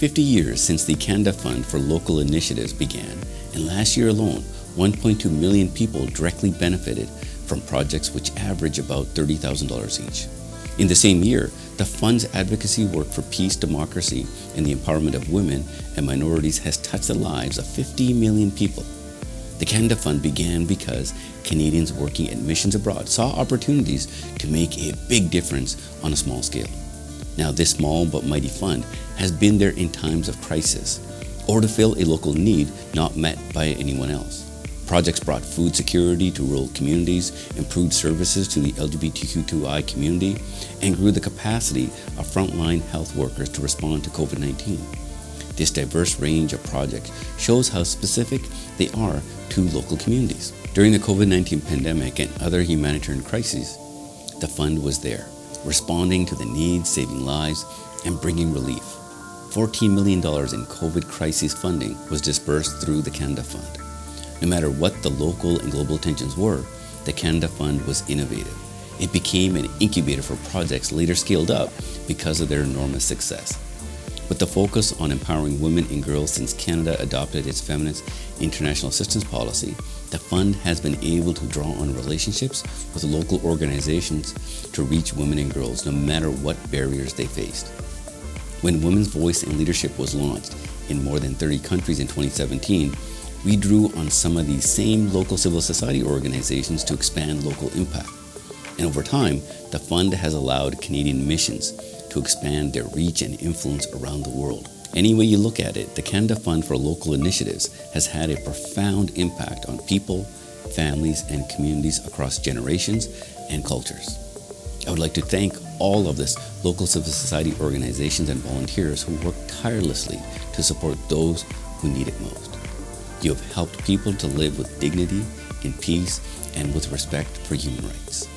50 years since the Canada Fund for Local Initiatives began, and last year alone, 1.2 million people directly benefited from projects which average about $30,000 each. In the same year, the fund's advocacy work for peace, democracy, and the empowerment of women and minorities has touched the lives of 50 million people. The Canada Fund began because Canadians working at missions abroad saw opportunities to make a big difference on a small scale. Now, this small but mighty fund has been there in times of crisis or to fill a local need not met by anyone else. Projects brought food security to rural communities, improved services to the LGBTQ2I community, and grew the capacity of frontline health workers to respond to COVID-19. This diverse range of projects shows how specific they are to local communities. During the COVID-19 pandemic and other humanitarian crises, the fund was there, responding to the needs, saving lives, and bringing relief. $14 million in COVID crisis funding was disbursed through the Canada Fund. No matter what the local and global tensions were, the Canada Fund was innovative. It became an incubator for projects later scaled up because of their enormous success. With the focus on empowering women and girls since Canada adopted its feminist international assistance policy, the fund has been able to draw on relationships with local organizations to reach women and girls no matter what barriers they faced. When Women's Voice and Leadership was launched in more than 30 countries in 2017, we drew on some of these same local civil society organizations to expand local impact. And over time, the fund has allowed Canadian missions to expand their reach and influence around the world. Any way you look at it, the Canada Fund for Local Initiatives has had a profound impact on people, families, and communities across generations and cultures. I would like to thank all of this local civil society organizations and volunteers who work tirelessly to support those who need it most. You have helped people to live with dignity, in peace, and with respect for human rights.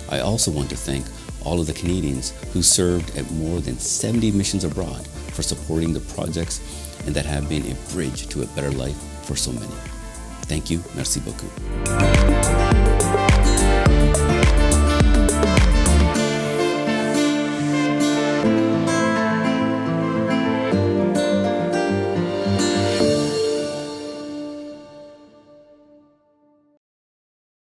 I also want to thank all of the Canadians who served at more than 70 missions abroad for supporting the projects and that have been a bridge to a better life for so many. Thank you. Merci beaucoup.